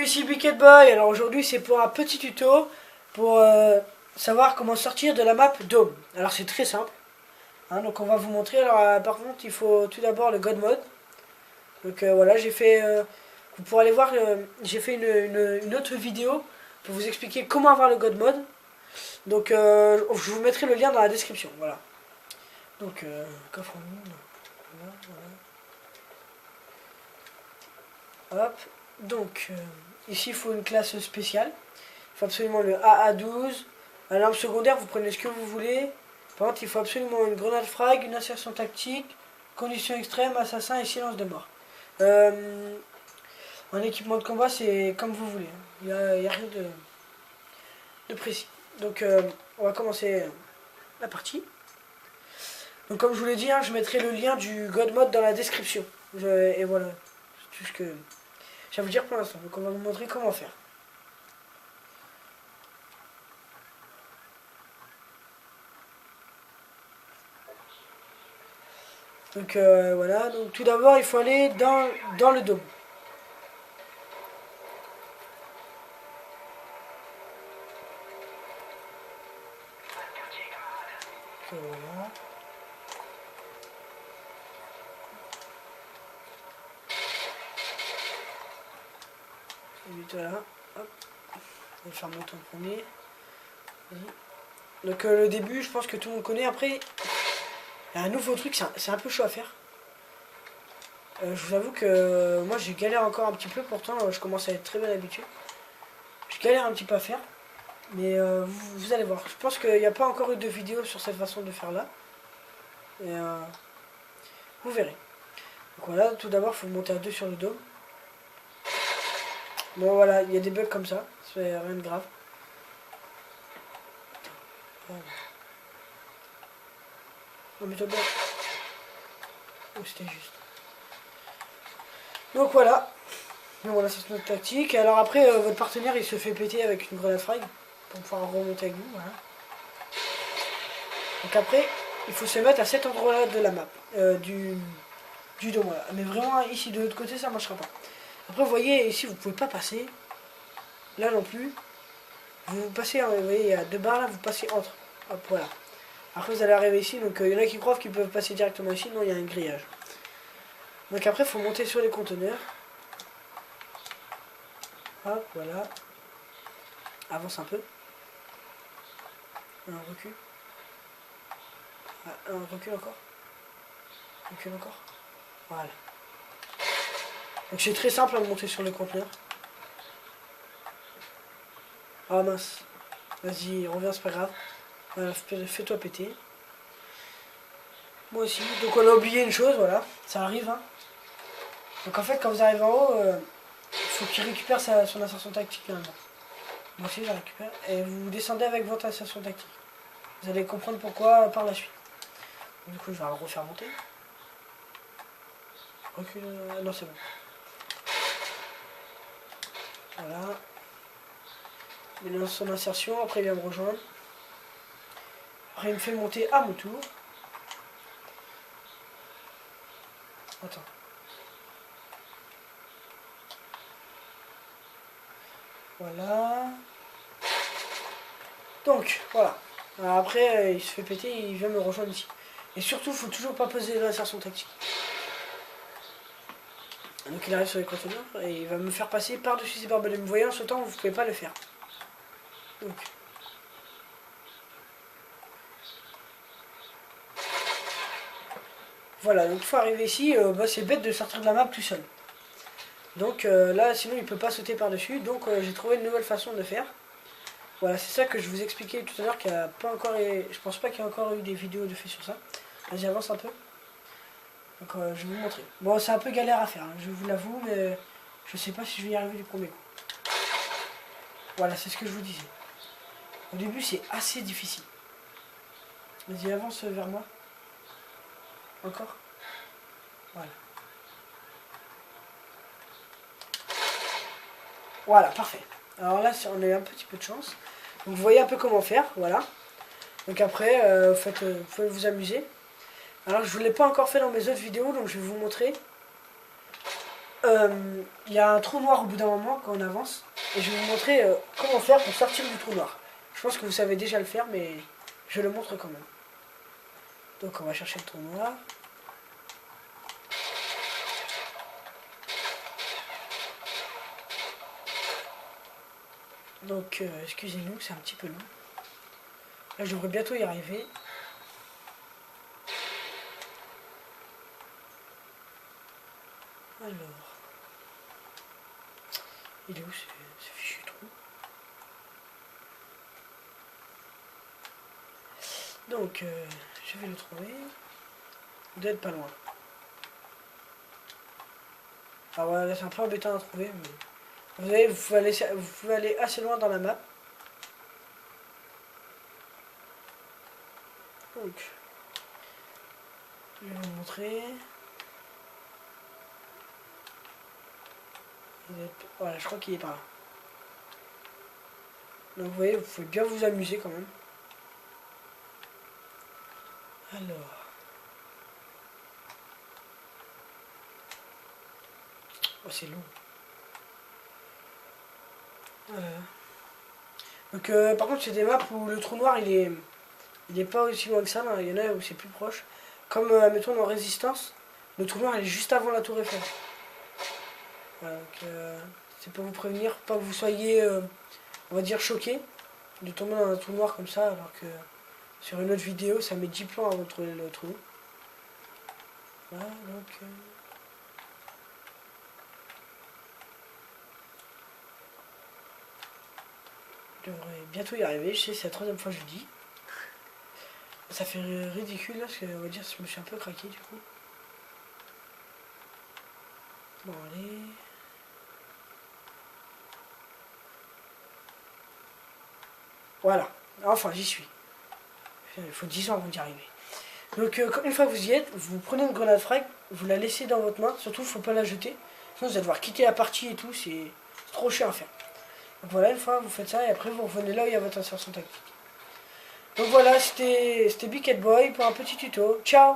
ici Biket Boy. Alors aujourd'hui c'est pour un petit tuto pour savoir comment sortir de la map Dome. Alors c'est très simple, hein, donc on va vous montrer. Alors par contre il faut tout d'abord le God Mode. Donc voilà, j'ai fait, vous pourrez aller voir, j'ai fait une autre vidéo pour vous expliquer comment avoir le God Mode. Donc je vous mettrai le lien dans la description. Voilà. Donc coffre en ligne. Voilà. Hop. Donc ici il faut une classe spéciale. Il faut absolument le AA12. À l'arme secondaire, vous prenez ce que vous voulez. Par contre, il faut absolument une grenade frag, une insertion tactique, conditions extrêmes, assassin et silence de mort. En équipement de combat, c'est comme vous voulez. Il n'y a rien de précis. Donc, on va commencer la partie. Donc, comme je vous l'ai dit, hein, je mettrai le lien du God Mode dans la description. Et voilà, c'est tout ce que j'ai à vous dire pour l'instant. Donc, on va vous montrer comment faire. Donc voilà, donc tout d'abord il faut aller dans le dôme. Donc, voilà. Voilà. Hop. On va faire monter en premier. Donc le début, je pense que tout le monde connaît. Après, il y a un nouveau truc, c'est un peu chaud à faire. Je vous avoue que moi j'ai galère encore un petit peu, pourtant je commence à être très bien habitué. Je galère un petit peu à faire, mais vous allez voir. Je pense qu'il n'y a pas encore eu de vidéo sur cette façon de faire là. Et vous verrez. Donc voilà, tout d'abord il faut monter à 2 sur le dôme. Bon voilà, il y a des bugs comme ça, c'est rien de grave. Voilà. Non mais toi bien. Oh c'était juste. Donc voilà. Donc voilà, c'est notre tactique. Alors après, votre partenaire il se fait péter avec une grenade frag pour pouvoir remonter avec vous. Voilà. Donc après, il faut se mettre à cet endroit-là de la map, du dôme. Voilà. Mais vraiment, ici de l'autre côté, ça ne marchera pas. Après, vous voyez, ici, vous ne pouvez pas passer. Là non plus. Vous passez, vous voyez, il y a 2 barres là, vous passez entre. Hop, voilà. Après, vous allez arriver ici. Donc, il y en a qui croient qu'ils peuvent passer directement ici. Non, il y a un grillage. Donc après, il faut monter sur les conteneurs. Hop, voilà. Avance un peu. Un recul. Ah, un recul encore. Recul encore. Voilà. Donc c'est très simple à monter sur les conteneurs. Ah mince. Vas-y, reviens, c'est pas grave. Voilà, fais-toi péter. Moi aussi. Donc on a oublié une chose, voilà. Ça arrive, hein. Donc en fait, quand vous arrivez en haut, il faut qu'il récupère son insertion tactique finalement. Moi aussi, je la récupère. Et vous descendez avec votre insertion tactique. Vous allez comprendre pourquoi par la suite. Du coup, je vais le refaire monter. Recule. Non, c'est bon. Voilà. Il lance son insertion, après il vient me rejoindre. Après il me fait monter à mon tour. Attends. Voilà. Donc, voilà. Alors après, il se fait péter, il vient me rejoindre ici. Et surtout, il faut toujours pas poser l'insertion tactique. Donc il arrive sur les conteneurs et il va me faire passer par-dessus ces barbelés. Vous voyez, en ce temps, vous ne pouvez pas le faire. Donc. Voilà, donc il faut arriver ici, c'est bête de sortir de la map tout seul. Donc là, sinon il ne peut pas sauter par-dessus. Donc j'ai trouvé une nouvelle façon de faire. Voilà, c'est ça que je vous expliquais tout à l'heure, qu'il n'y a pas encore. Je pense pas qu'il y ait encore eu des vidéos de fait sur ça. Vas-y, avance un peu. Donc je vais vous montrer. Bon, c'est un peu galère à faire, hein, je vous l'avoue, mais je sais pas si je vais y arriver du premier coup. Voilà, c'est ce que je vous disais. Au début, c'est assez difficile. Vas-y, avance vers moi. Encore. Voilà. Voilà, parfait. Alors là, on a eu un petit peu de chance. Donc vous voyez un peu comment faire, voilà. Donc après, vous pouvez vous amuser. Alors je ne vous l'ai pas encore fait dans mes autres vidéos, donc je vais vous montrer. il y a un trou noir au bout d'un moment quand on avance. Et je vais vous montrer comment faire pour sortir du trou noir. Je pense que vous savez déjà le faire, mais je le montre quand même. Donc on va chercher le trou noir. Donc excusez-nous, c'est un petit peu long. Là je devrais bientôt y arriver. Alors. Il est où ce fichu trou? Donc je vais le trouver. Il doit être pas loin. Ah voilà, c'est un peu embêtant à trouver, mais vous pouvez aller assez loin dans la map. Donc, je vais vous montrer. Voilà, je crois qu'il est par là. Donc vous voyez, vous pouvez bien vous amuser quand même. Alors. Oh, c'est long. Voilà. Donc par contre, c'est des maps où le trou noir il est pas aussi loin que ça. Là. Il y en a où c'est plus proche. Comme mettons dans Résistance, le trou noir il est juste avant la tour Eiffel. Voilà, donc c'est pour vous prévenir, pas que vous soyez, on va dire, choqué de tomber dans un trou noir comme ça, alors que sur une autre vidéo, ça met 10 plans avant de trouver le trou. Voilà, donc... je devrais bientôt y arriver, je sais, c'est la troisième fois que je le dis. Ça fait ridicule, là, parce que, on va dire, je me suis un peu craqué, du coup. Bon, allez... Voilà, enfin j'y suis. Il faut 10 ans avant d'y arriver. Donc une fois que vous y êtes, vous prenez une grenade frag, vous la laissez dans votre main, surtout il ne faut pas la jeter. Sinon vous allez devoir quitter la partie et tout, c'est trop chiant à faire. Donc voilà, une fois vous faites ça et après vous revenez là où il y a votre insertion tactique. Donc voilà, c'était Big Head Boy pour un petit tuto. Ciao!